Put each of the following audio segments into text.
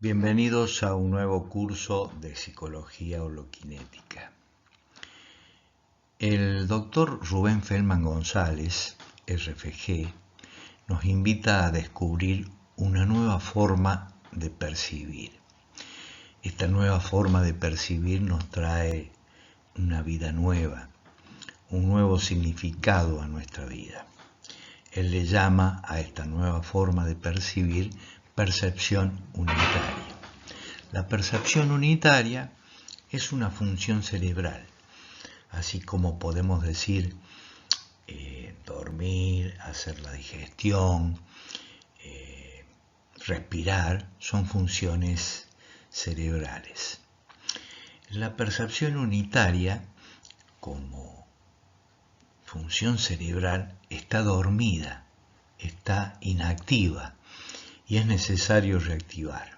Bienvenidos a un nuevo curso de Psicología Holoquinética. El doctor Rubén Feldman González, RFG, nos invita a descubrir una nueva forma de percibir. Esta nueva forma de percibir nos trae una vida nueva, un nuevo significado a nuestra vida. Él le llama a esta nueva forma de percibir percepción unitaria. La percepción unitaria es una función cerebral, así como podemos decir dormir, hacer la digestión, respirar, son funciones cerebrales. La percepción unitaria, como función cerebral, está dormida, está inactiva y es necesario reactivar.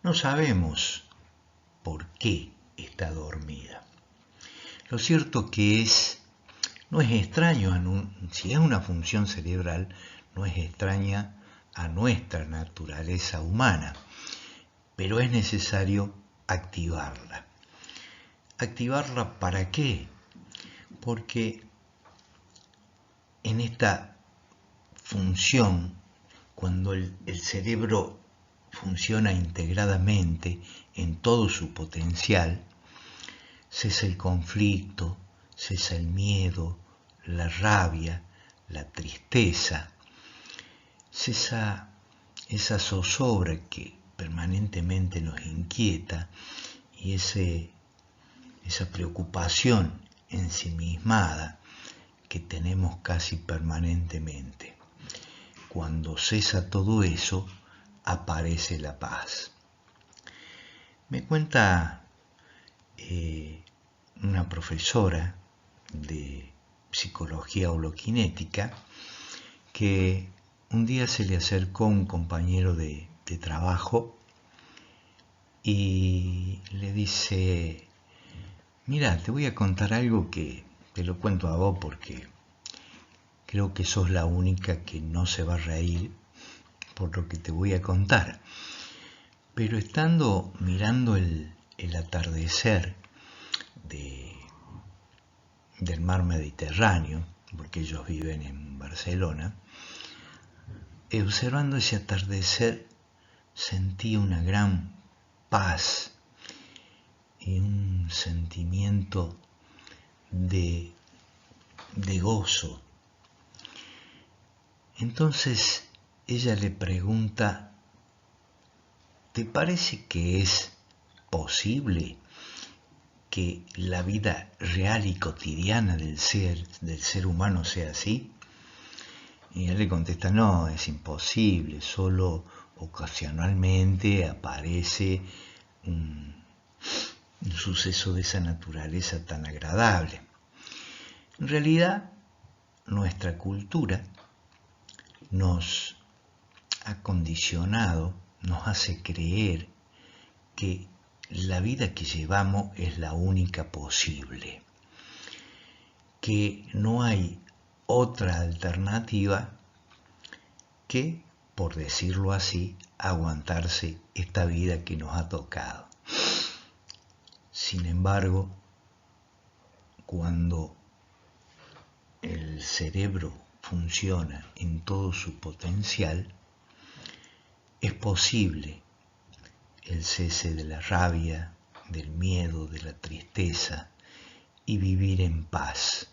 No sabemos por qué está dormida. Lo cierto que no es extraño, si es una función cerebral, no es extraña a nuestra naturaleza humana, pero es necesario activarla. ¿Activarla para qué? Porque en esta función, cuando el cerebro funciona integradamente en todo su potencial, cesa el conflicto, cesa el miedo, la rabia, la tristeza, cesa esa zozobra que permanentemente nos inquieta y esa preocupación ensimismada que tenemos casi permanentemente. Cuando cesa todo eso, aparece la paz. Me cuenta una profesora de psicología holoquinética que un día se le acercó un compañero de trabajo y le dice: mira, te voy a contar algo que te lo cuento a vos porque creo que sos la única que no se va a reír por lo que te voy a contar. Pero estando mirando el atardecer del mar Mediterráneo, porque ellos viven en Barcelona, observando ese atardecer sentí una gran paz y un sentimiento de gozo. Entonces ella le pregunta: ¿te parece que es posible que la vida real y cotidiana del ser humano sea así? Y él le contesta: no, es imposible, solo ocasionalmente aparece un suceso de esa naturaleza tan agradable. En realidad, nuestra cultura nos ha condicionado, nos hace creer que la vida que llevamos es la única posible, que no hay otra alternativa que, por decirlo así, aguantarse esta vida que nos ha tocado. Sin embargo, cuando el cerebro funciona en todo su potencial, es posible el cese de la rabia, del miedo, de la tristeza y vivir en paz.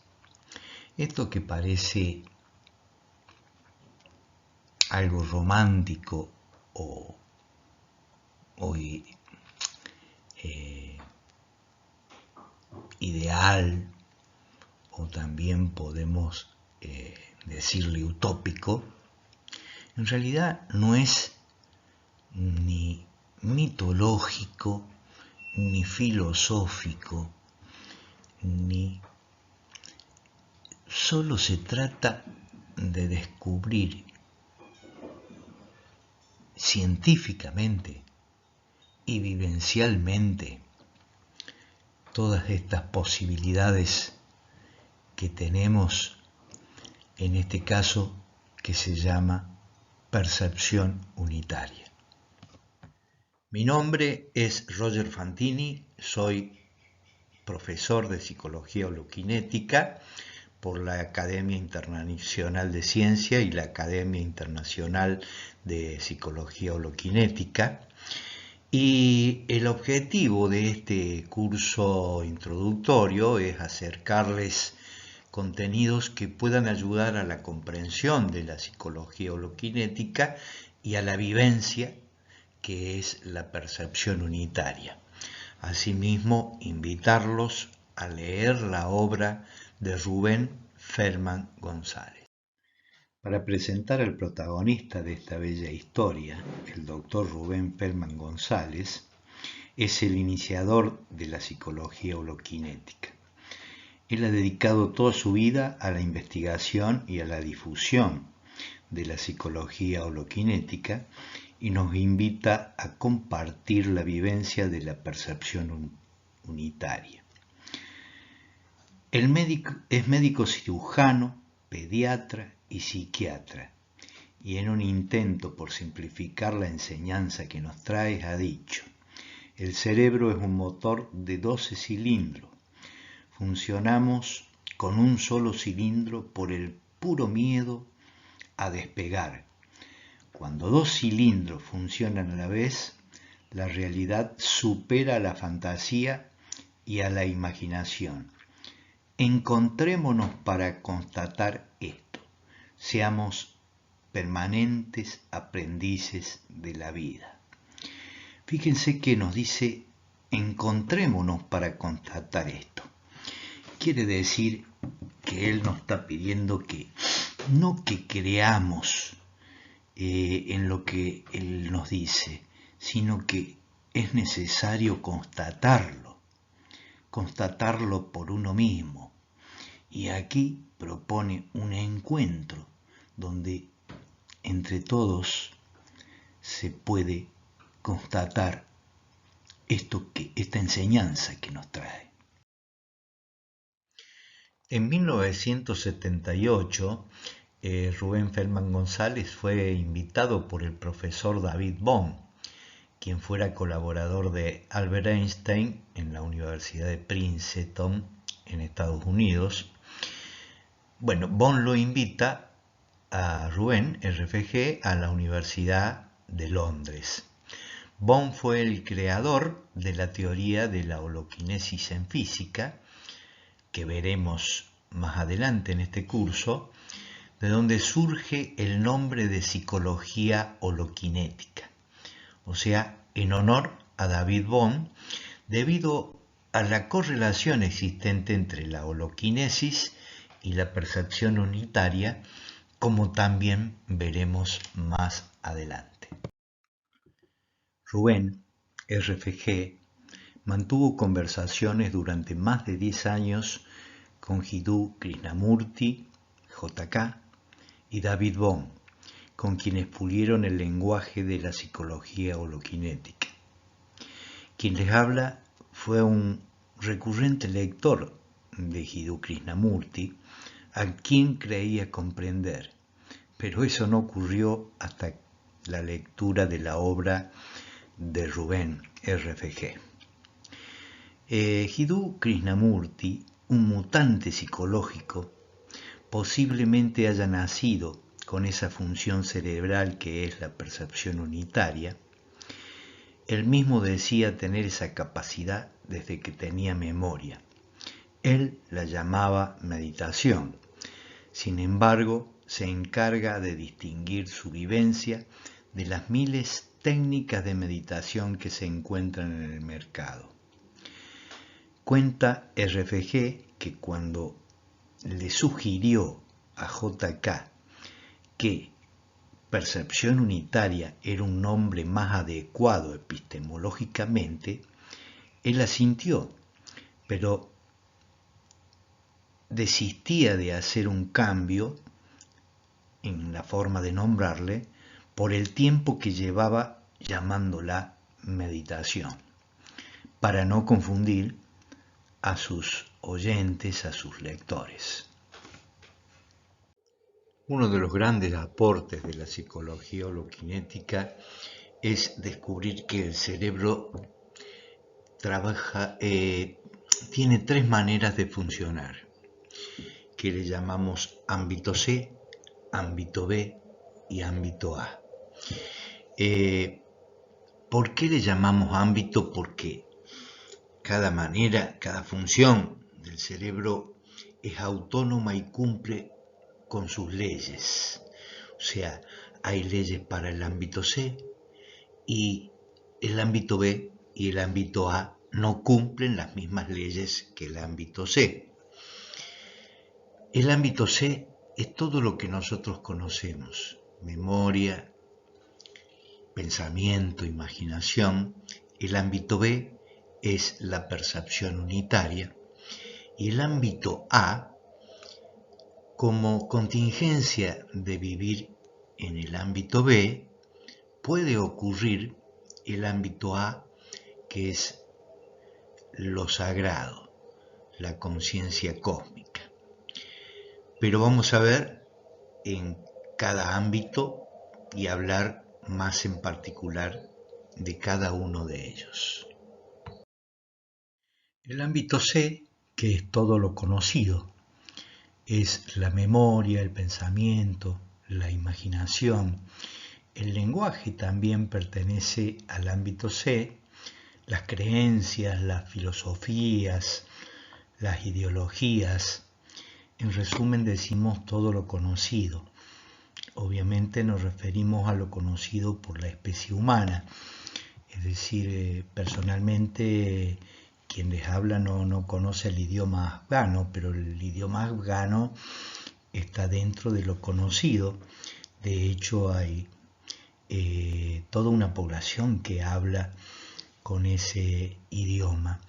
Esto que parece algo romántico o ideal, o también podemos decirle utópico, en realidad no es ni mitológico, ni filosófico, ni solo se trata de descubrir científicamente y vivencialmente todas estas posibilidades que tenemos, en este caso que se llama percepción unitaria. Mi nombre es Roger Fantini, soy profesor de Psicología Holokinética por la Academia Internacional de Ciencia y la Academia Internacional de Psicología Holokinética. Y el objetivo de este curso introductorio es acercarles contenidos que puedan ayudar a la comprensión de la psicología holokinética y a la vivencia que es la percepción unitaria. Asimismo, invitarlos a leer la obra de Rubén Feldman González. Para presentar al protagonista de esta bella historia, el doctor Rubén Feldman González es el iniciador de la psicología holokinética. Él ha dedicado toda su vida a la investigación y a la difusión de la psicología holokinética y nos invita a compartir la vivencia de la percepción unitaria. Es médico cirujano, pediatra y psiquiatra, y en un intento por simplificar la enseñanza que nos trae ha dicho: el cerebro es un motor de 12 cilindros. Funcionamos con un solo cilindro por el puro miedo a despegar. Cuando 2 cilindros funcionan a la vez, la realidad supera a la fantasía y a la imaginación. Encontrémonos para constatar esto. Seamos permanentes aprendices de la vida. Fíjense que nos dice: encontrémonos para constatar esto. Quiere decir que él nos está pidiendo que no que creamos en lo que él nos dice, sino que es necesario constatarlo por uno mismo. Y aquí propone un encuentro donde entre todos se puede constatar esta enseñanza que nos trae. En 1978, Rubén Feldman González fue invitado por el profesor David Bohm, quien fuera colaborador de Albert Einstein en la Universidad de Princeton en Estados Unidos. Bueno, Bohm lo invita a Rubén RFG a la Universidad de Londres. Bohm fue el creador de la teoría de la holoquinesis en física, que veremos más adelante en este curso, de donde surge el nombre de psicología holoquinética, o sea, en honor a David Bohm, debido a la correlación existente entre la holoquinesis y la percepción unitaria, como también veremos más adelante. Rubén RFG mantuvo conversaciones durante más de 10 años con Jiddu Krishnamurti, JK, y David Bohm, con quienes pulieron el lenguaje de la psicología holoquinética. Quien les habla fue un recurrente lector de Jiddu Krishnamurti, a quien creía comprender, pero eso no ocurrió hasta la lectura de la obra de Rubén RFG. Jiddu Krishnamurti, un mutante psicológico, posiblemente haya nacido con esa función cerebral que es la percepción unitaria. Él mismo decía tener esa capacidad desde que tenía memoria. Él la llamaba meditación. Sin embargo, se encarga de distinguir su vivencia de las miles técnicas de meditación que se encuentran en el mercado. Cuenta RFG que cuando le sugirió a JK que percepción unitaria era un nombre más adecuado epistemológicamente, él asintió, pero desistía de hacer un cambio en la forma de nombrarle por el tiempo que llevaba llamándola meditación, para no confundir a sus oyentes, a sus lectores. Uno de los grandes aportes de la psicología holoquinética es descubrir que el cerebro tiene tres maneras de funcionar, que le llamamos ámbito C, ámbito B y ámbito A. ¿Por qué le llamamos ámbito? Porque cada manera, cada función del cerebro es autónoma y cumple con sus leyes. O sea, hay leyes para el ámbito C y el ámbito B y el ámbito A no cumplen las mismas leyes que el ámbito C. El ámbito C es todo lo que nosotros conocemos: memoria, pensamiento, imaginación. El ámbito B es la percepción unitaria. Y el ámbito A, como contingencia de vivir en el ámbito B, puede ocurrir el ámbito A, que es lo sagrado, la conciencia cósmica. Pero vamos a ver en cada ámbito y hablar más en particular de cada uno de ellos. El ámbito C, que es todo lo conocido, es la memoria, el pensamiento, la imaginación. El lenguaje también pertenece al ámbito C, las creencias, las filosofías, las ideologías. En resumen, decimos todo lo conocido. Obviamente nos referimos a lo conocido por la especie humana. Es decir, personalmente quien les habla no conoce el idioma afgano, pero el idioma afgano está dentro de lo conocido. De hecho, hay toda una población que habla con ese idioma.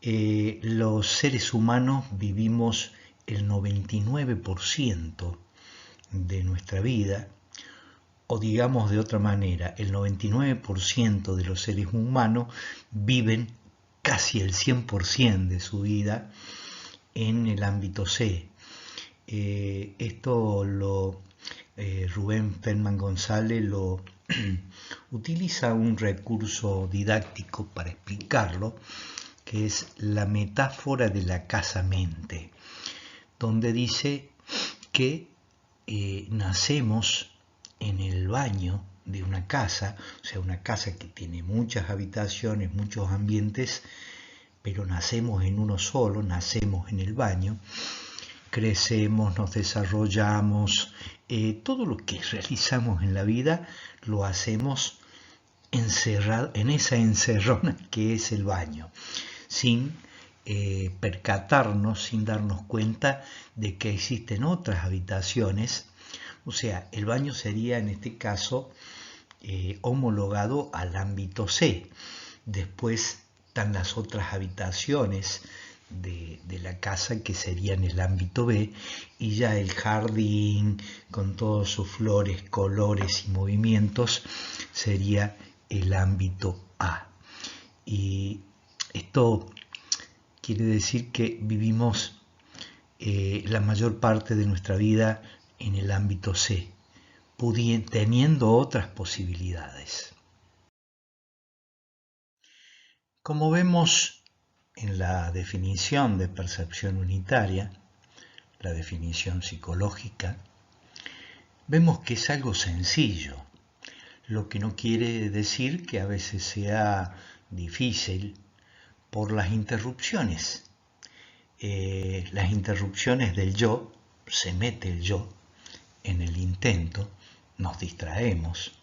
Los seres humanos vivimos el 99% de nuestra vida, o digamos de otra manera, el 99% de los seres humanos viven casi el 100% de su vida en el ámbito C. Esto Rubén Feldman González lo utiliza un recurso didáctico para explicarlo, que es la metáfora de la casa-mente, donde dice que nacemos en el baño de una casa, o sea, una casa que tiene muchas habitaciones, muchos ambientes, pero nacemos en uno solo, nacemos en el baño, crecemos, nos desarrollamos, todo lo que realizamos en la vida lo hacemos encerrado en esa encerrona que es el baño, sin percatarnos, sin darnos cuenta de que existen otras habitaciones. O sea, el baño sería en este caso homologado al ámbito C. Después están las otras habitaciones de la casa, que serían el ámbito B, y ya el jardín con todos sus flores, colores y movimientos sería el ámbito A. Y esto quiere decir que vivimos la mayor parte de nuestra vida en el ámbito C, teniendo otras posibilidades. Como vemos en la definición de percepción unitaria, la definición psicológica, vemos que es algo sencillo, lo que no quiere decir que a veces sea difícil por las interrupciones. Las interrupciones del yo, se mete el yo en el intento, nos distraemos.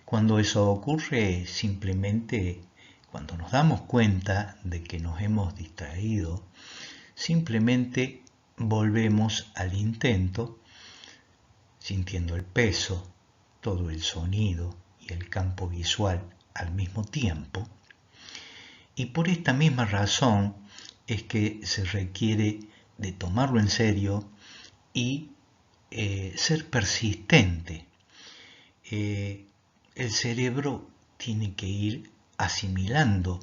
Cuando eso ocurre, simplemente cuando nos damos cuenta de que nos hemos distraído, simplemente volvemos al intento, sintiendo el peso, todo el sonido y el campo visual al mismo tiempo. Y por esta misma razón es que se requiere de tomarlo en serio y ser persistente. El cerebro tiene que ir asimilando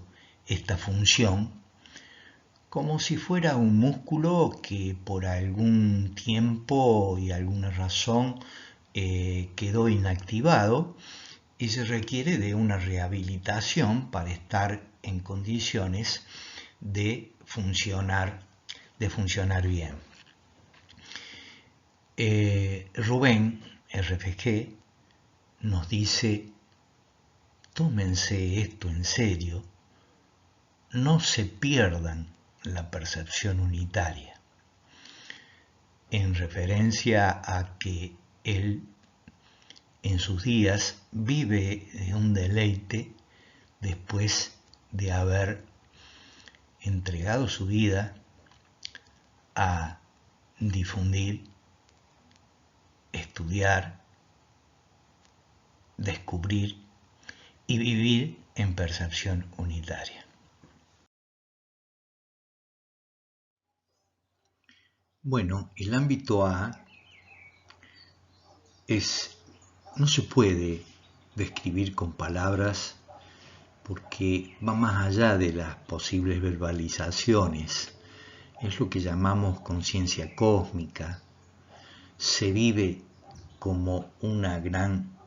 esta función como si fuera un músculo que por algún tiempo y alguna razón quedó inactivado, y se requiere de una rehabilitación para estar en condiciones de funcionar bien. Rubén, RFG, nos dice: tómense esto en serio, no se pierdan la percepción unitaria, en referencia a que él en sus días vive de un deleite después de haber entregado su vida a difundir, estudiar, descubrir y vivir en percepción unitaria. Bueno, el ámbito A no se puede describir con palabras porque va más allá de las posibles verbalizaciones. Es lo que llamamos conciencia cósmica. Se vive como una gran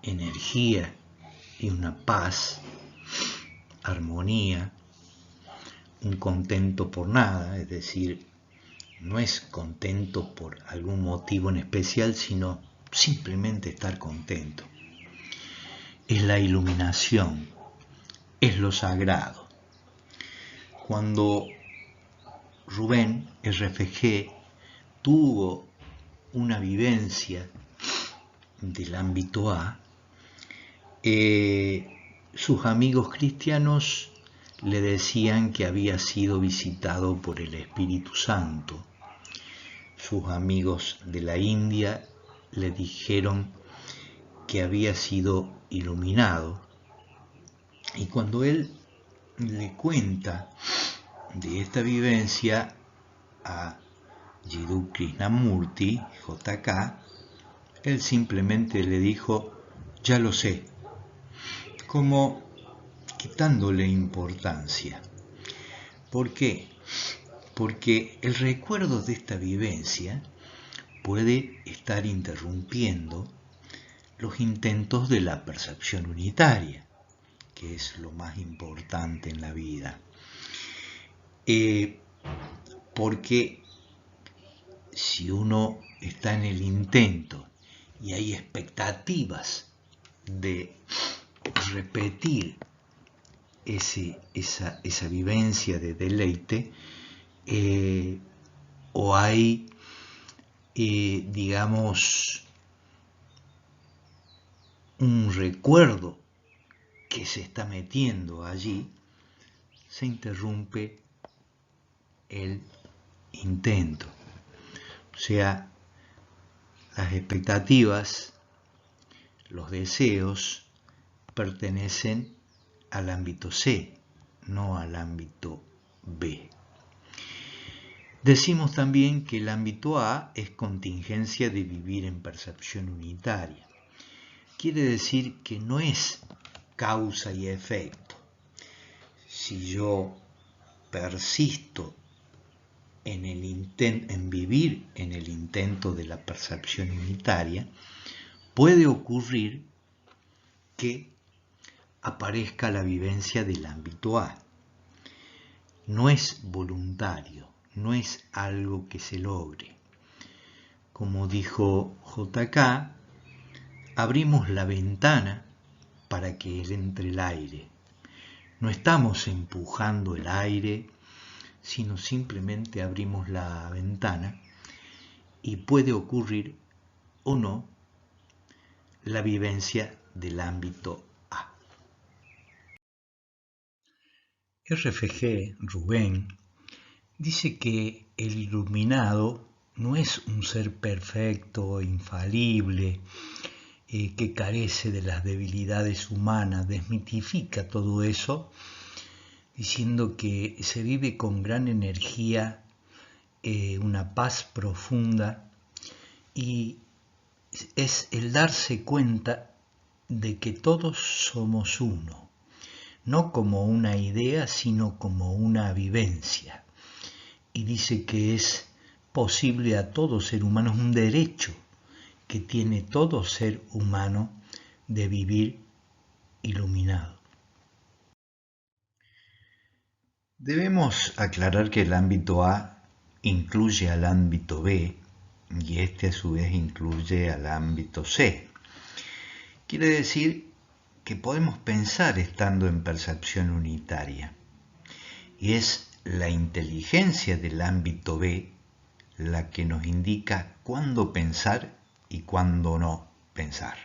energía y una paz, armonía, un contento por nada, es decir, no es contento por algún motivo en especial, sino simplemente estar contento. Es la iluminación, es lo sagrado. Cuando Rubén, RFG, tuvo una vivencia del ámbito A, sus amigos cristianos le decían que había sido visitado por el Espíritu Santo. Sus amigos de la India le dijeron que había sido iluminado. Y cuando él le cuenta de esta vivencia a Jiddu Krishnamurti, JK, él simplemente le dijo: ya lo sé, como quitándole importancia. ¿Por qué? Porque el recuerdo de esta vivencia puede estar interrumpiendo los intentos de la percepción unitaria, que es lo más importante en la vida. Porque si uno está en el intento y hay expectativas de repetir esa vivencia de deleite, o hay, digamos, un recuerdo que se está metiendo allí, se interrumpe el intento. O sea, las expectativas, los deseos pertenecen al ámbito C, no al ámbito B. Decimos también que el ámbito A es contingencia de vivir en percepción unitaria. Quiere decir que no es causa y efecto. Si yo persisto en vivir en el intento de la percepción unitaria, puede ocurrir que aparezca la vivencia del ámbito A. No es voluntario, no es algo que se logre. Como dijo JK, abrimos la ventana para que entre el aire. No estamos empujando el aire, sino simplemente abrimos la ventana y puede ocurrir o no la vivencia del ámbito A. RFG, Rubén, dice que el iluminado no es un ser perfecto, infalible, que carece de las debilidades humanas. Desmitifica todo eso, diciendo que se vive con gran energía, una paz profunda, y es el darse cuenta de que todos somos uno, no como una idea, sino como una vivencia. Y dice que es posible a todo ser humano, es un derecho que tiene todo ser humano de vivir iluminado. Debemos aclarar que el ámbito A incluye al ámbito B y este a su vez incluye al ámbito C. Quiere decir que podemos pensar estando en percepción unitaria y es la inteligencia del ámbito B la que nos indica cuándo pensar y cuándo no pensar.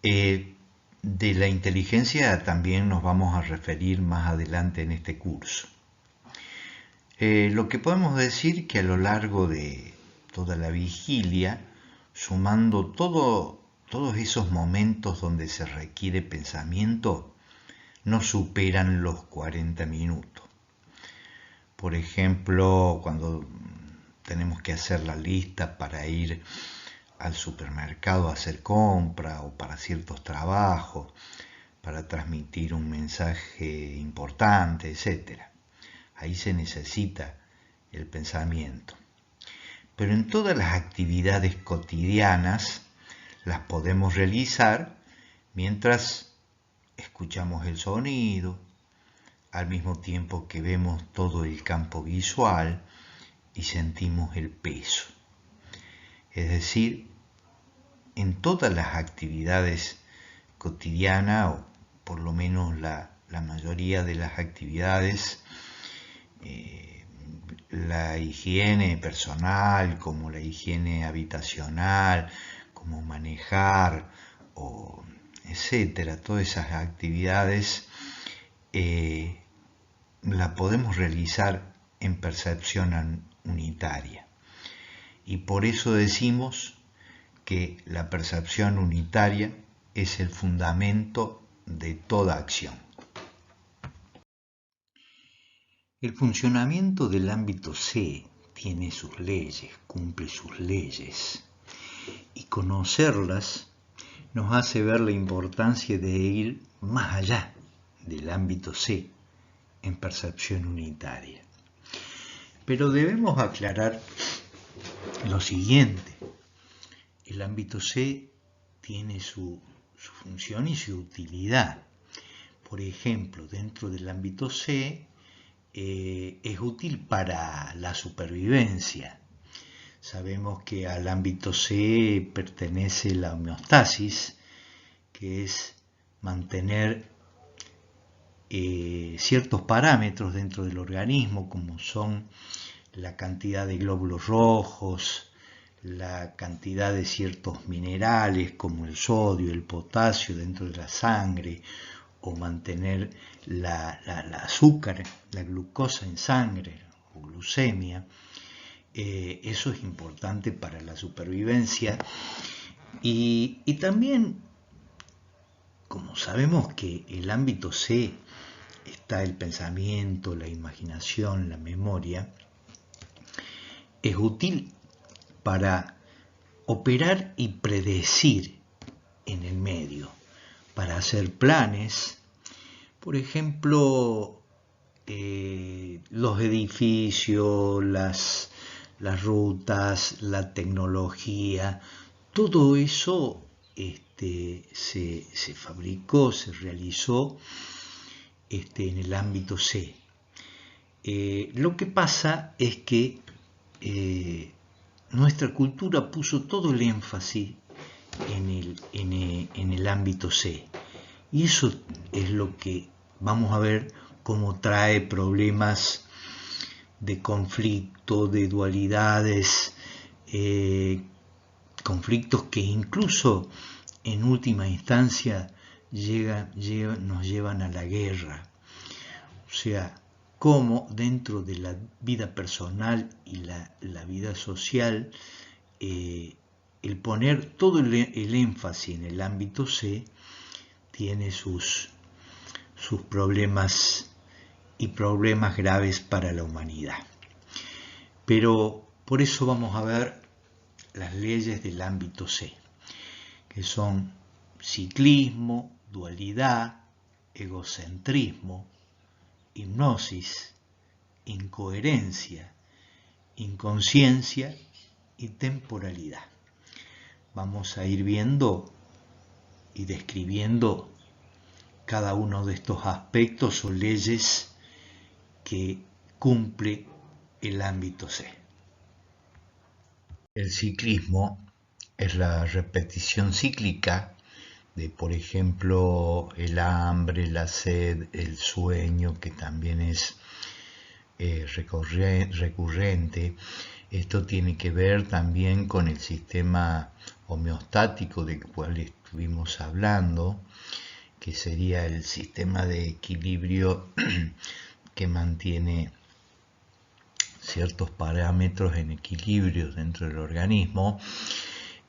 De la inteligencia también nos vamos a referir más adelante en este curso. Lo que podemos decir que a lo largo de toda la vigilia, sumando todos esos momentos donde se requiere pensamiento, no superan los 40 minutos. Por ejemplo, cuando tenemos que hacer la lista para ir al supermercado a hacer compra o para ciertos trabajos, para transmitir un mensaje importante, etc. Ahí se necesita el pensamiento. Pero en todas las actividades cotidianas las podemos realizar mientras escuchamos el sonido, al mismo tiempo que vemos todo el campo visual y sentimos el peso. Es decir, en todas las actividades cotidianas, o por lo menos la mayoría de las actividades, la higiene personal, como la higiene habitacional, como manejar, etcétera, todas esas actividades la podemos realizar en percepción unitaria. Y por eso decimos que la percepción unitaria es el fundamento de toda acción. El funcionamiento del ámbito C tiene sus leyes, cumple sus leyes, y conocerlas nos hace ver la importancia de ir más allá del ámbito C en percepción unitaria. Pero debemos aclarar lo siguiente: el ámbito C tiene su función y su utilidad. Por ejemplo, dentro del ámbito C es útil para la supervivencia. Sabemos que al ámbito C pertenece la homeostasis, que es mantener ciertos parámetros dentro del organismo, como son la cantidad de glóbulos rojos, la cantidad de ciertos minerales como el sodio, el potasio dentro de la sangre, o mantener la azúcar, la glucosa en sangre o glucemia. Eso es importante para la supervivencia y también, como sabemos que el ámbito C está el pensamiento, la imaginación, la memoria, es útil para operar y predecir en el medio, para hacer planes, por ejemplo, los edificios, las rutas, la tecnología, todo eso se fabricó, se realizó en el ámbito C. Lo que pasa es que nuestra cultura puso todo el énfasis en el ámbito C. Y eso es lo que vamos a ver cómo trae problemas de conflicto, de dualidades, conflictos que incluso en última instancia nos llevan a la guerra. O sea, cómo dentro de la vida personal y la vida social, el poner todo el énfasis en el ámbito C tiene sus problemas y problemas graves para la humanidad. Pero por eso vamos a ver las leyes del ámbito C, que son ciclismo, dualidad, egocentrismo, hipnosis, incoherencia, inconsciencia y temporalidad. Vamos a ir viendo y describiendo cada uno de estos aspectos o leyes que cumple el ámbito C. El ciclismo es la repetición cíclica de, por ejemplo, el hambre, la sed, el sueño, que también es recurrente. Esto tiene que ver también con el sistema homeostático del cual estuvimos hablando, que sería el sistema de equilibrio que mantiene ciertos parámetros en equilibrio dentro del organismo.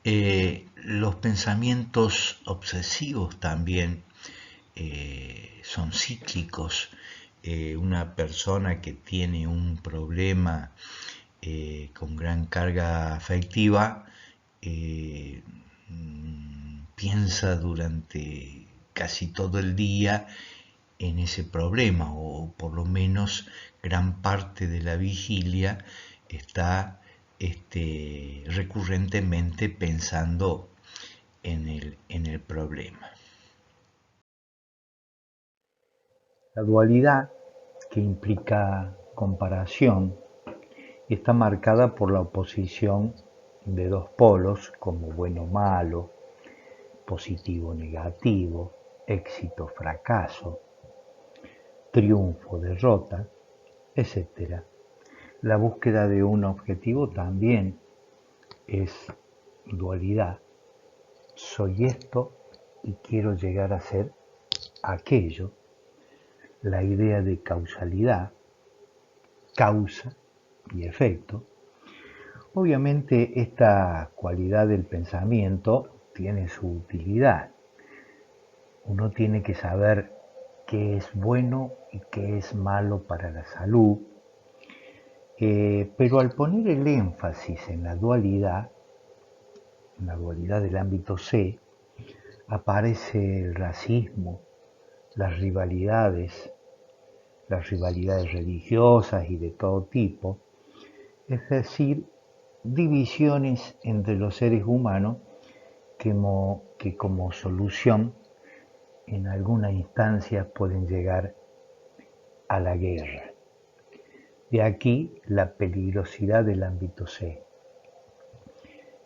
Los pensamientos obsesivos también son cíclicos. Una persona que tiene un problema con gran carga afectiva piensa durante casi todo el día en ese problema, o por lo menos gran parte de la vigilia está recurrentemente pensando en el problema. La dualidad, que implica comparación, está marcada por la oposición de dos polos como bueno-malo, positivo-negativo, éxito-fracaso, triunfo-derrota, etc. La búsqueda de un objetivo también es dualidad. Soy esto y quiero llegar a ser aquello. La idea de causalidad, causa y efecto. Obviamente esta cualidad del pensamiento tiene su utilidad. Uno tiene que saber qué es bueno y qué es malo para la salud, pero al poner el énfasis en la dualidad del ámbito C, aparece el racismo, las rivalidades religiosas y de todo tipo, es decir, divisiones entre los seres humanos que como solución en algunas instancias pueden llegar a la guerra. De aquí la peligrosidad del ámbito C.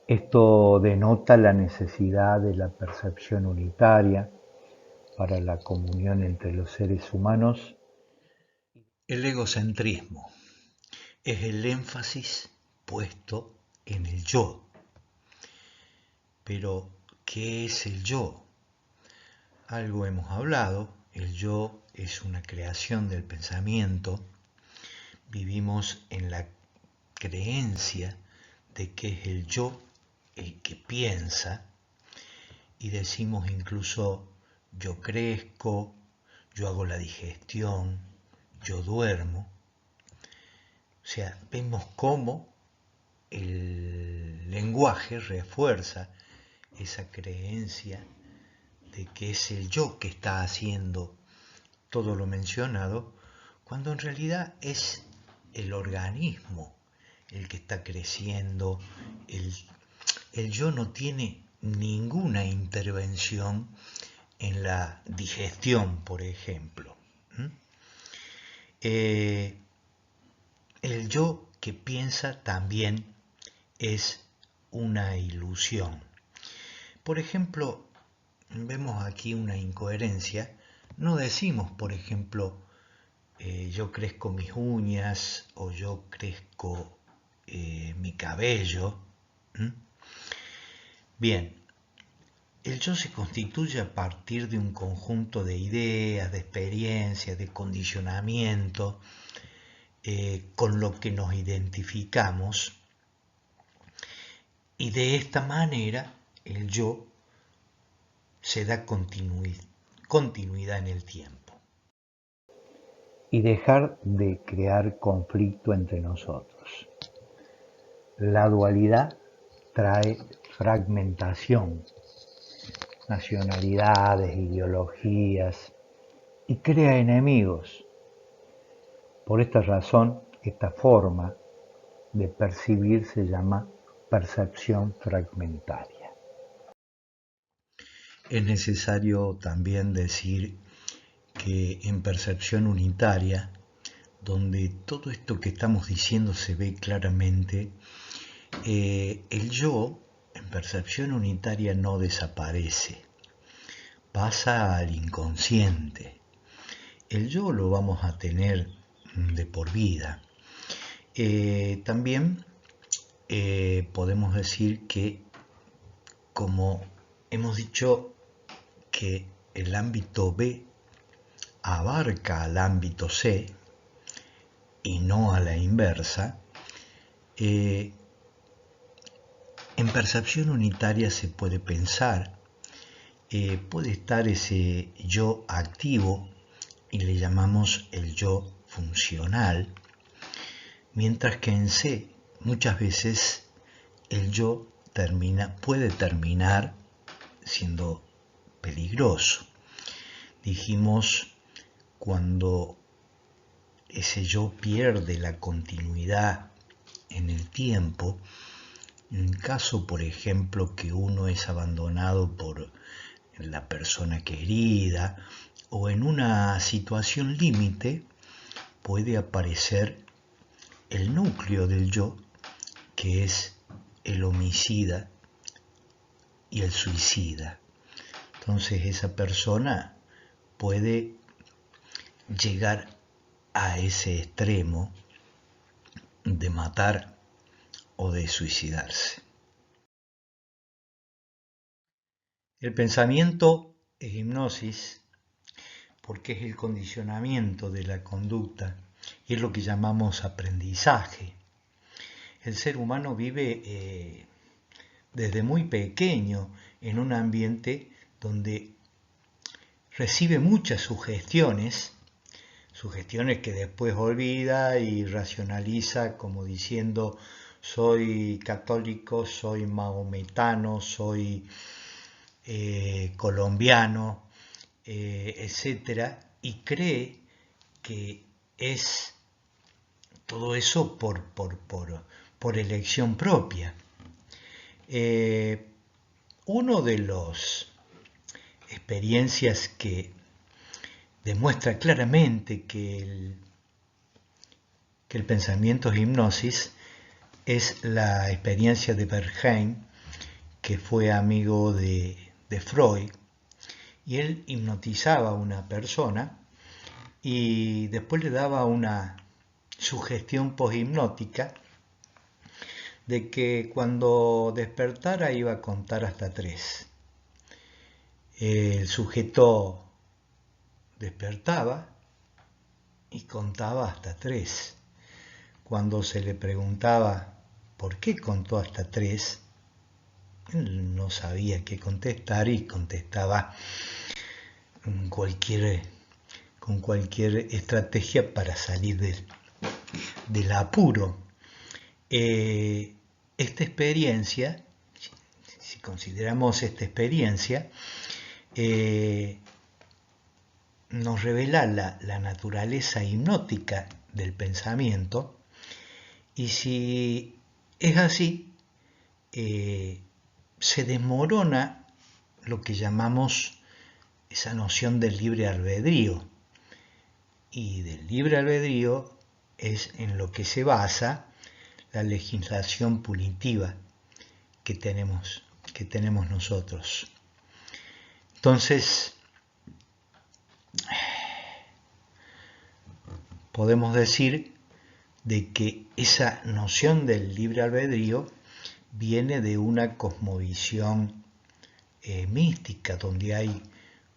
Esto denota la necesidad de la percepción unitaria para la comunión entre los seres humanos. El egocentrismo es el énfasis puesto en el yo. Pero, ¿qué es el yo? Algo hemos hablado, el yo es una creación del pensamiento. Vivimos en la creencia de que es el yo el que piensa, y decimos incluso yo crezco, yo hago la digestión, yo duermo. O sea, vemos cómo el lenguaje refuerza esa creencia de que es el yo que está haciendo todo lo mencionado, cuando en realidad es el organismo el que está creciendo. El yo no tiene ninguna intervención en la digestión, por ejemplo. El yo que piensa también es una ilusión. Por ejemplo, vemos aquí una incoherencia. No decimos, por ejemplo, yo crezco mis uñas o yo crezco mi cabello. Bien, el yo se constituye a partir de un conjunto de ideas, de experiencias, de condicionamiento con lo que nos identificamos, y de esta manera el yo se da continuidad en el tiempo. Y dejar de crear conflicto entre nosotros. La dualidad trae fragmentación, nacionalidades, ideologías, y crea enemigos. Por esta razón, esta forma de percibir se llama percepción fragmentaria. es necesario también decir que en percepción unitaria, donde todo esto que estamos diciendo se ve claramente, el yo en percepción unitaria no desaparece, pasa al inconsciente. El yo lo vamos a tener de por vida. También podemos decir que, como hemos dicho que el ámbito B abarca al ámbito C y no a la inversa, en percepción unitaria se puede pensar, puede estar ese yo activo y le llamamos el yo funcional, mientras que en C muchas veces el yo puede terminar siendo peligroso. Dijimos, cuando ese yo pierde la continuidad en el tiempo, en el caso, por ejemplo, que uno es abandonado por la persona querida o en una situación límite, puede aparecer el núcleo del yo, que es el homicida y el suicida. Entonces esa persona puede llegar a ese extremo de matar o de suicidarse. El pensamiento es hipnosis porque es el condicionamiento de la conducta y es lo que llamamos aprendizaje. El ser humano vive desde muy pequeño en un ambiente donde recibe muchas sugestiones que después olvida y racionaliza como diciendo soy católico, soy maometano, soy colombiano, etc. Y cree que es todo eso por elección propia. Uno de las experiencias que demuestra claramente que el pensamiento es hipnosis es la experiencia de Bernheim, que fue amigo de Freud, y él hipnotizaba a una persona y después le daba una sugestión poshipnótica de que cuando despertara iba a contar hasta 3. El sujeto despertaba y contaba hasta 3. Cuando se le preguntaba por qué contó hasta 3, él no sabía qué contestar y contestaba con cualquier estrategia para salir del apuro. Esta experiencia, si consideramos esta experiencia, nos revela la naturaleza hipnótica del pensamiento, y si es así, se desmorona lo que llamamos esa noción del libre albedrío, y del libre albedrío es en lo que se basa la legislación punitiva que tenemos nosotros. Entonces, podemos decir de que esa noción del libre albedrío viene de una cosmovisión mística, donde hay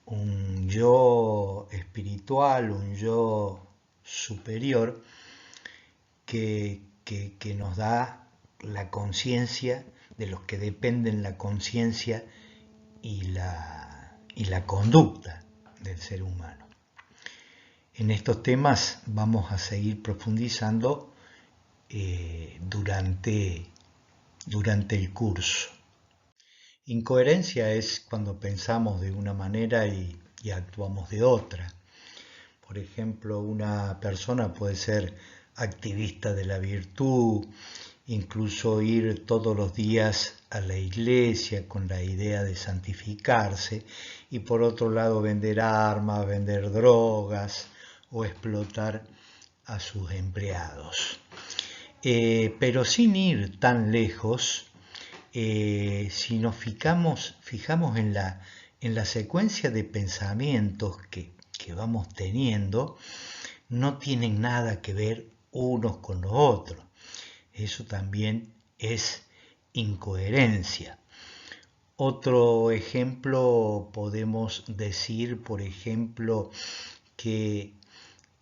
un yo espiritual, un yo superior que nos da la conciencia, de los que dependen la conciencia y la conducta del ser humano. En estos temas vamos a seguir profundizando durante el curso. Incoherencia es cuando pensamos de una manera y actuamos de otra. Por ejemplo, una persona puede ser activista de la virtud, incluso ir todos los días a la iglesia con la idea de santificarse y por otro lado vender armas, vender drogas o explotar a sus empleados. Pero sin ir tan lejos, si nos fijamos en la secuencia de pensamientos que vamos teniendo, no tienen nada que ver unos con los otros. Eso también es incoherencia. Otro ejemplo podemos decir, por ejemplo, que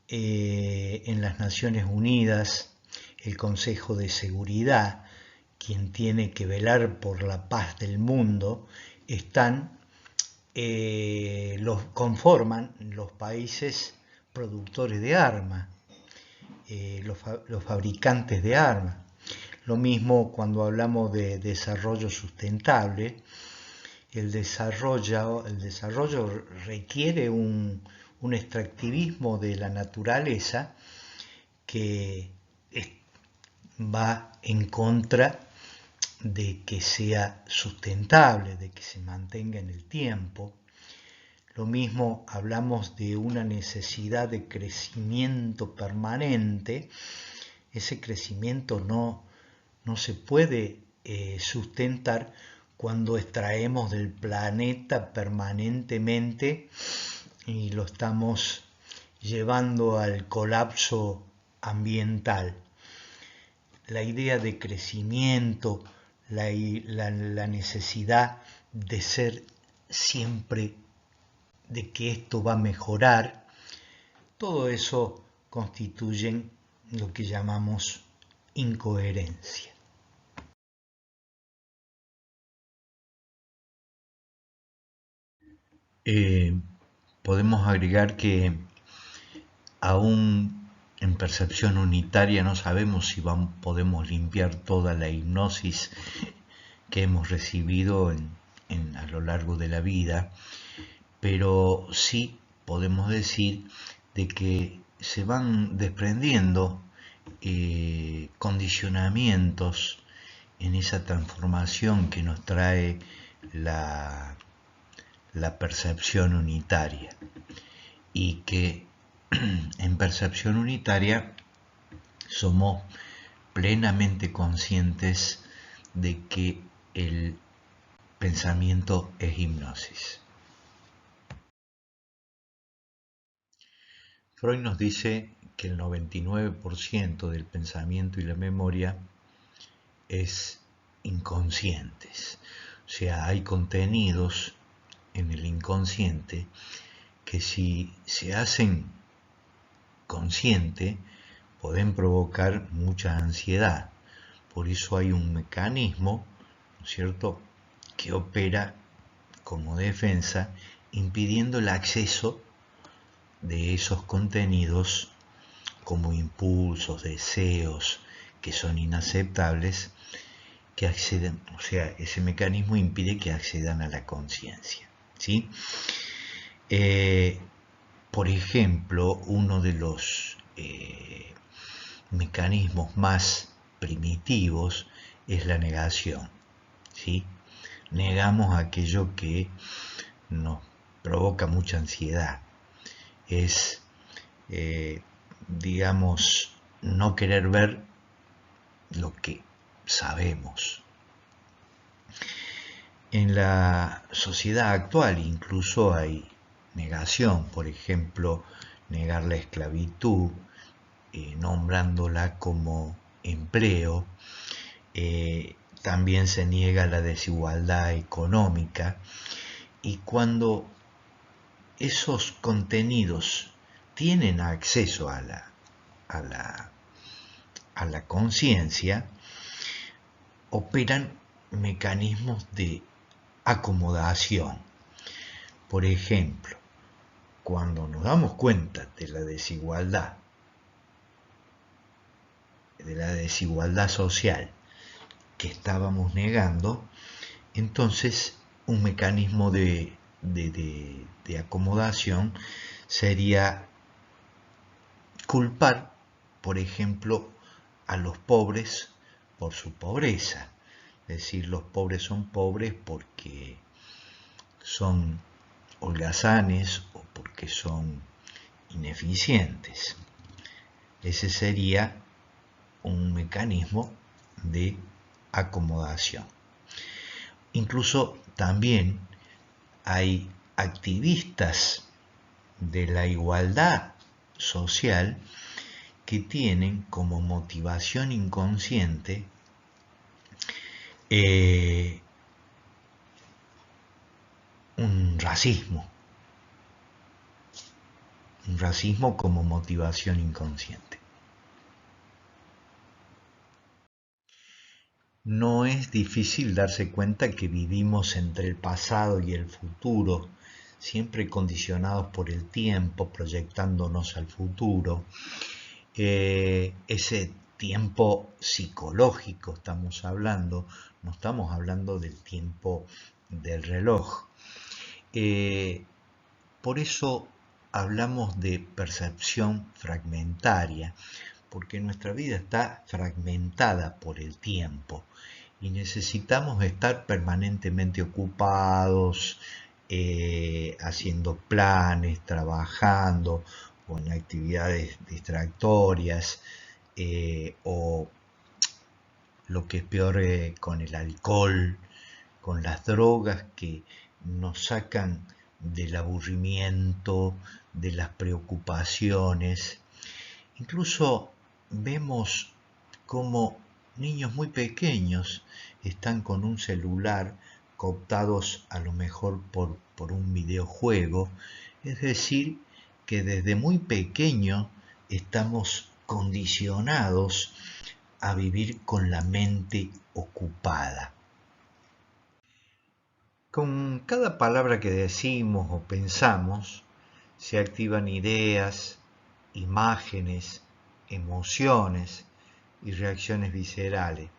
en las Naciones Unidas, el Consejo de Seguridad, quien tiene que velar por la paz del mundo, conforman los países productores de armas, los fabricantes de armas. Lo mismo cuando hablamos de desarrollo sustentable. El desarrollo requiere un extractivismo de la naturaleza que va en contra de que sea sustentable, de que se mantenga en el tiempo. Lo mismo hablamos de una necesidad de crecimiento permanente. Ese crecimiento no se puede sustentar cuando extraemos del planeta permanentemente y lo estamos llevando al colapso ambiental. La idea de crecimiento, la necesidad de ser siempre, de que esto va a mejorar, todo eso constituyen lo que llamamos incoherencia. Podemos agregar que aún en percepción unitaria no sabemos si podemos limpiar toda la hipnosis que hemos recibido a lo largo de la vida, pero sí podemos decir de que se van desprendiendo condicionamientos en esa transformación que nos trae la percepción unitaria, y que en percepción unitaria somos plenamente conscientes de que el pensamiento es hipnosis. Freud nos dice que el 99% del pensamiento y la memoria es inconscientes. O sea, hay contenidos en el inconsciente que si se hacen consciente pueden provocar mucha ansiedad. Por eso hay un mecanismo, ¿no es cierto?, que opera como defensa impidiendo el acceso de esos contenidos como impulsos, deseos que son inaceptables, que acceden, o sea, ese mecanismo impide que accedan a la conciencia, ¿sí? Por ejemplo, uno de los mecanismos más primitivos es la negación, ¿sí? Negamos aquello que nos provoca mucha ansiedad. Es, digamos, no querer ver lo que sabemos. En la sociedad actual incluso hay negación, por ejemplo, negar la esclavitud, nombrándola como empleo. También se niega la desigualdad económica, y cuando esos contenidos tienen acceso a la conciencia, operan mecanismos de acomodación. Por ejemplo, cuando nos damos cuenta de la desigualdad social que estábamos negando, entonces un mecanismo de acomodación sería culpar, por ejemplo, a los pobres por su pobreza. Es decir, los pobres son pobres porque son holgazanes o porque son ineficientes. Ese sería un mecanismo de acomodación. Incluso también hay activistas de la igualdad social que tienen como motivación inconsciente un racismo como motivación inconsciente. No es difícil darse cuenta que vivimos entre el pasado y el futuro, siempre condicionados por el tiempo, proyectándonos al futuro. Ese tiempo psicológico estamos hablando, no estamos hablando del tiempo del reloj. Por eso hablamos de percepción fragmentaria, porque nuestra vida está fragmentada por el tiempo y necesitamos estar permanentemente ocupados, haciendo planes, trabajando o en actividades distractorias, o lo que es peor, con el alcohol, con las drogas que nos sacan del aburrimiento, de las preocupaciones. Incluso vemos como niños muy pequeños están con un celular cooptados a lo mejor por un videojuego. Es decir, que desde muy pequeño estamos condicionados a vivir con la mente ocupada. Con cada palabra que decimos o pensamos, se activan ideas, imágenes, emociones y reacciones viscerales.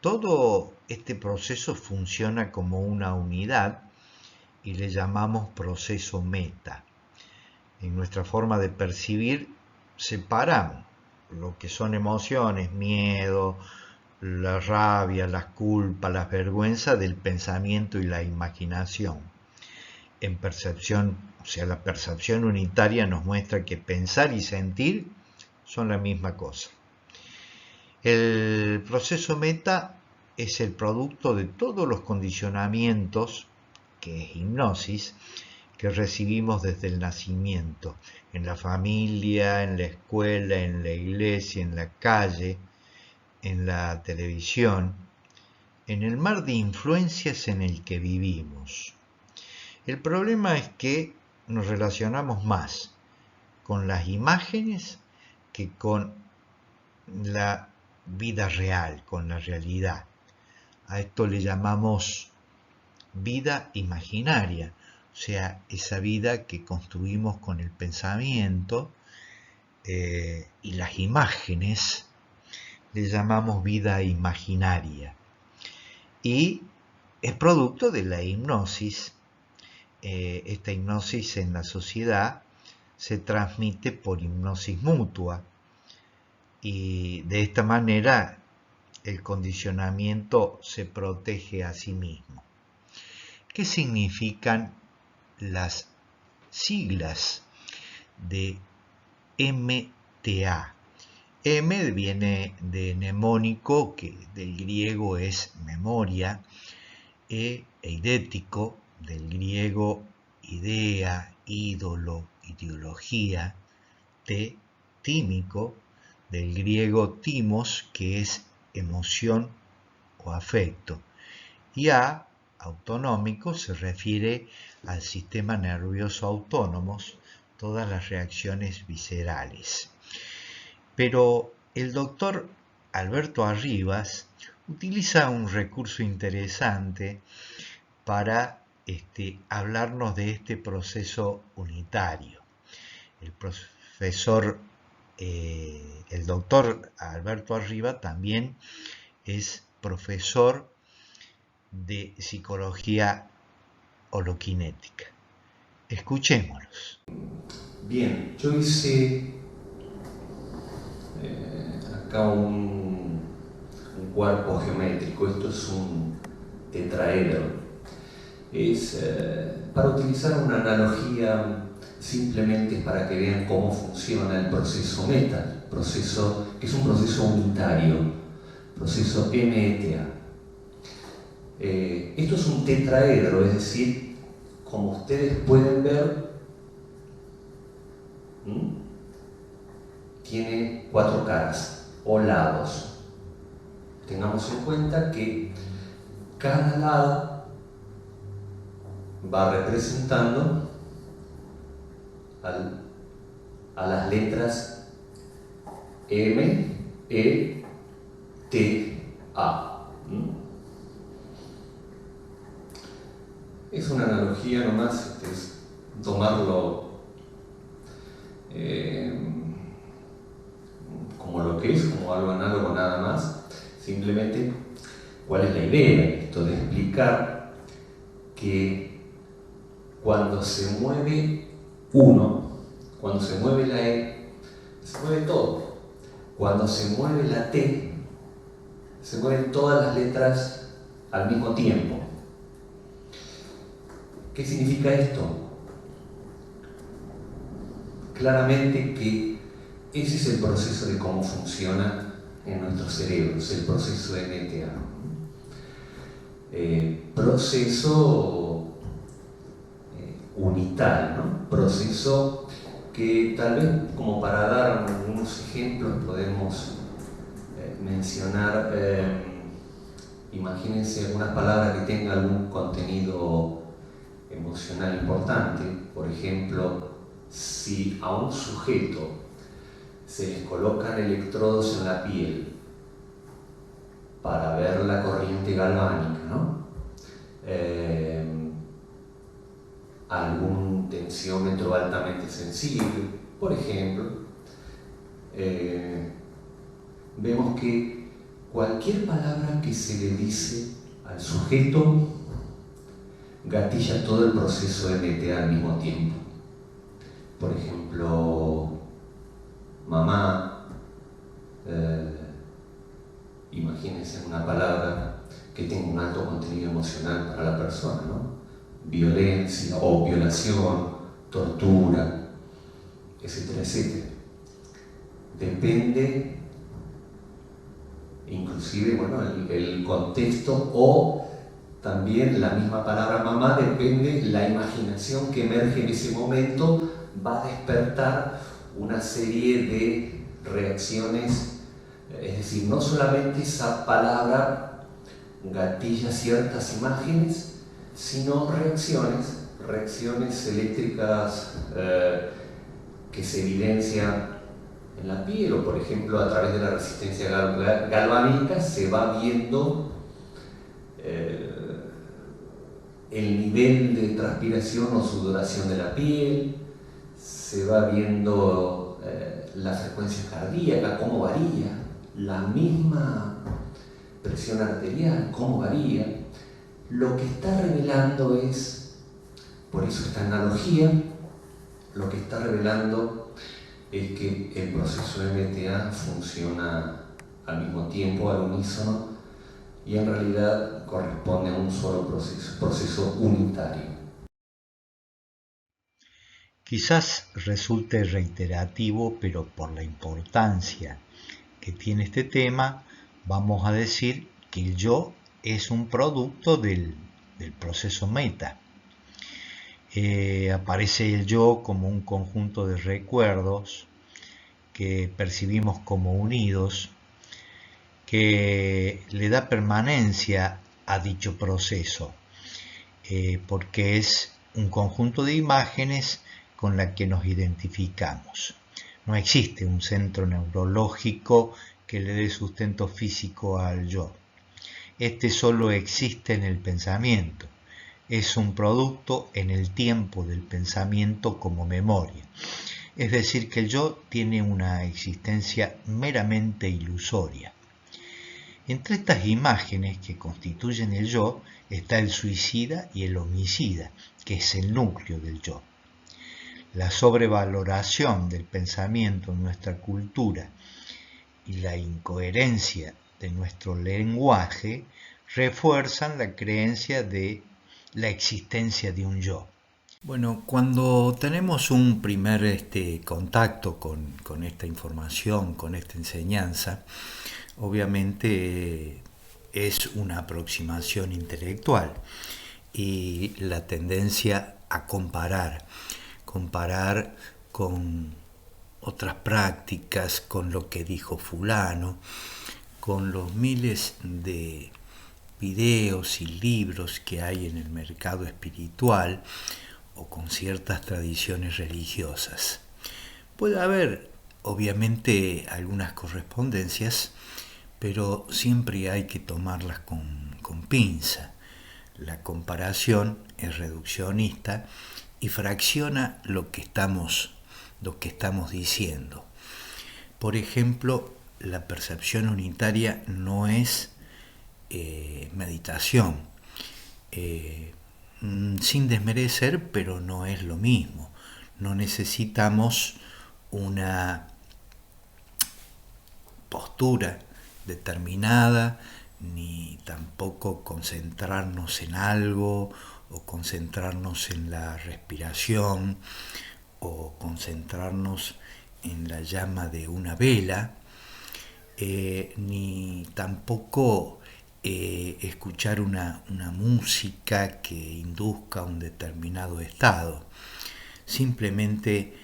Todo este proceso funciona como una unidad y le llamamos proceso meta. En nuestra forma de percibir, separamos lo que son emociones, miedo, la rabia, la culpa, la vergüenza del pensamiento y la imaginación. En percepción, o sea, la percepción unitaria nos muestra que pensar y sentir son la misma cosa. El proceso meta es el producto de todos los condicionamientos, que es hipnosis, que recibimos desde el nacimiento, en la familia, en la escuela, en la iglesia, en la calle, en la televisión, en el mar de influencias en el que vivimos. El problema es que nos relacionamos más con las imágenes que con la vida real, con la realidad. A esto le llamamos vida imaginaria, o sea, esa vida que construimos con el pensamiento, y las imágenes le llamamos vida imaginaria. Y es producto de la hipnosis. Esta hipnosis en la sociedad se transmite por hipnosis mutua y de esta manera el condicionamiento se protege a sí mismo. ¿Qué significan las siglas de MTA? M viene de mnemónico, que del griego es memoria, eidético, del griego idea, ídolo, ideología, T, tímico, del griego timos, que es emoción o afecto, y A, autonómico, se refiere al sistema nervioso autónomo, todas las reacciones viscerales. Pero el doctor Alberto Arribas utiliza un recurso interesante para hablarnos de este proceso unitario. El doctor Alberto Arribas también es profesor de psicología holoquinética. Escuchémoslos. Bien, yo hice acá un cuerpo geométrico, esto es un tetraedro. Para utilizar una analogía, simplemente para que vean cómo funciona el proceso meta, que es un proceso unitario, proceso META. Esto es un tetraedro, es decir, como ustedes pueden ver, tiene 4 caras o lados. Tengamos en cuenta que cada lado va representando a las letras M, E, T, A. Es una analogía nomás, es tomarlo como lo que es, como algo análogo nada más. Simplemente, ¿cuál es la idea de esto? De explicar que cuando se mueve uno, cuando se mueve la E, se mueve todo. Cuando se mueve la T, se mueven todas las letras al mismo tiempo. ¿Qué significa esto? Claramente que ese es el proceso de cómo funciona en nuestros cerebros, el proceso de MTA. Proceso unitario, ¿no? Proceso que tal vez, como para dar algunos ejemplos, podemos mencionar, imagínense algunas palabras que tengan algún contenido emocional importante. Por ejemplo, si a un sujeto se les colocan electrodos en la piel para ver la corriente galvánica, ¿no? Algún tensiómetro altamente sensible, por ejemplo, vemos que cualquier palabra que se le dice al sujeto gatilla todo el proceso de MTA al mismo tiempo. Por ejemplo, mamá, imagínense una palabra que tenga un alto contenido emocional para la persona, ¿no? Violencia o violación, tortura, etcétera, etcétera. Depende, inclusive, bueno, el contexto, o también la misma palabra mamá, depende la imaginación que emerge en ese momento, va a despertar una serie de reacciones. Es decir, no solamente esa palabra gatilla ciertas imágenes, sino reacciones eléctricas que se evidencian en la piel, o por ejemplo a través de la resistencia galvánica se va viendo el nivel de transpiración o sudoración de la piel, se va viendo la frecuencia cardíaca, cómo varía, la misma presión arterial, cómo varía. Lo que está revelando es, por eso esta analogía, lo que está revelando es que el proceso MTA funciona al mismo tiempo, al unísono, y en realidad corresponde a un solo proceso unitario. Quizás resulte reiterativo, pero por la importancia que tiene este tema, vamos a decir que el yo es un producto del proceso meta. Aparece el yo como un conjunto de recuerdos que percibimos como unidos, que le da permanencia a dicho proceso, porque es un conjunto de imágenes con la que nos identificamos. No existe un centro neurológico que le dé sustento físico al yo. Este solo existe en el pensamiento. Es un producto en el tiempo del pensamiento como memoria. Es decir, que el yo tiene una existencia meramente ilusoria. Entre estas imágenes que constituyen el yo está el suicida y el homicida, que es el núcleo del yo. La sobrevaloración del pensamiento en nuestra cultura y la incoherencia de nuestro lenguaje refuerzan la creencia de la existencia de un yo. Bueno, cuando tenemos un primer contacto con esta información, con esta enseñanza, obviamente es una aproximación intelectual y la tendencia a comparar con otras prácticas, con lo que dijo fulano, con los miles de videos y libros que hay en el mercado espiritual o con ciertas tradiciones religiosas. Puede haber, obviamente, algunas correspondencias, pero siempre hay que tomarlas con pinza. La comparación es reduccionista y fracciona lo que estamos diciendo. Por ejemplo, la percepción unitaria no es meditación, sin desmerecer, pero no es lo mismo. No necesitamos una postura determinada, ni tampoco concentrarnos en algo, o concentrarnos en la respiración, o concentrarnos en la llama de una vela, ni tampoco escuchar una música que induzca un determinado estado. Simplemente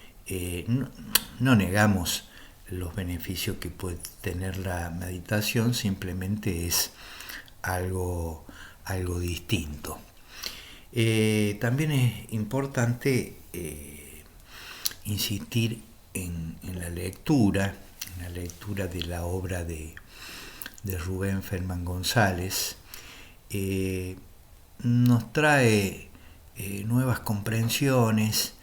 no negamos los beneficios que puede tener la meditación, simplemente es algo distinto. También es importante insistir en la lectura de la obra de Rubén Feldman González. Nos trae nuevas comprensiones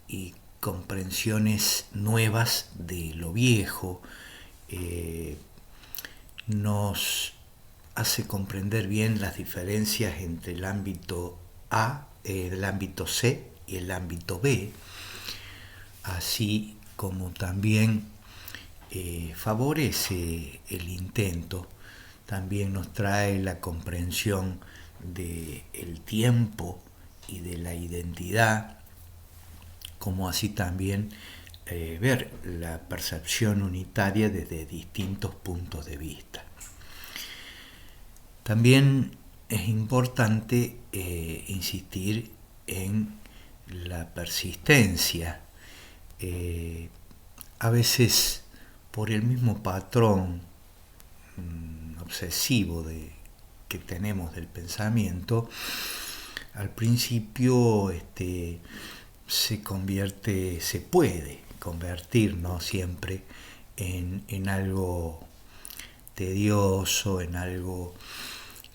y comprensiones nuevas de lo viejo, nos hace comprender bien las diferencias entre el ámbito A, el ámbito C y el ámbito B, así como también favorece el intento, también nos trae la comprensión del tiempo y de la identidad, como así también ver la percepción unitaria desde distintos puntos de vista. También es importante insistir en la persistencia. A veces por el mismo patrón obsesivo que tenemos del pensamiento, al principio se puede convertir, no siempre, en algo tedioso, en algo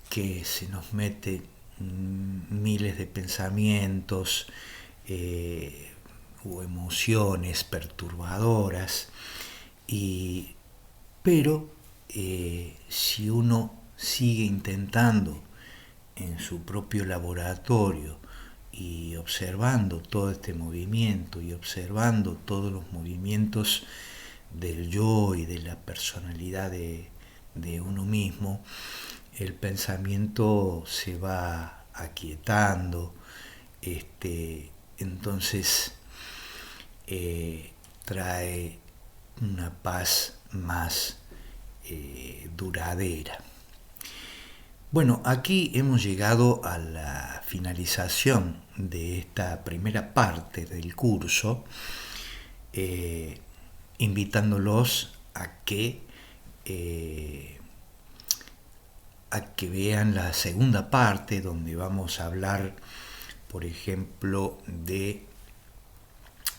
que se nos mete miles de pensamientos o emociones perturbadoras, pero si uno sigue intentando en su propio laboratorio y observando todo este movimiento y observando todos los movimientos del yo y de la personalidad de uno mismo, el pensamiento se va aquietando, entonces trae una paz más duradera. Bueno, aquí hemos llegado a la finalización de esta primera parte del curso, invitándolos a que vean la segunda parte, donde vamos a hablar, por ejemplo, de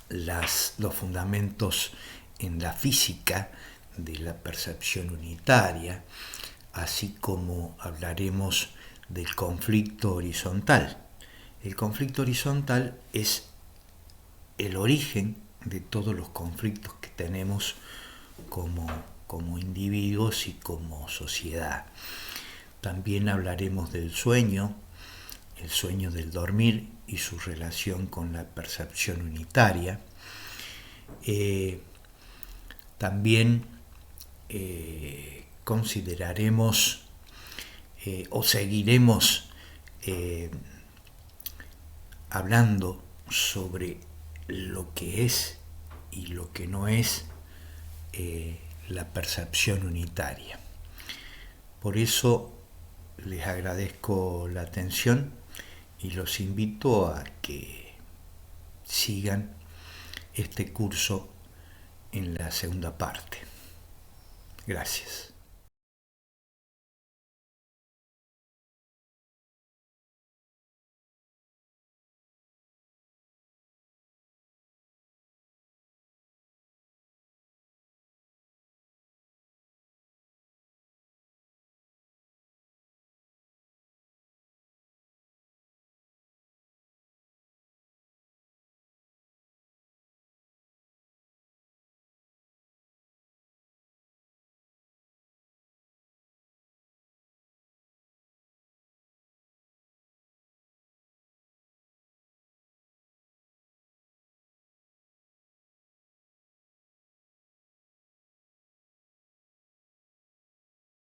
los fundamentos en la física de la percepción unitaria, así como hablaremos del conflicto horizontal. El conflicto horizontal es el origen de todos los conflictos que tenemos como individuos y como sociedad. También hablaremos del sueño, el sueño del dormir y su relación con la percepción unitaria. También consideraremos o seguiremos hablando sobre lo que es y lo que no es la percepción unitaria. Por eso les agradezco la atención y los invito a que sigan este curso en la segunda parte. Gracias.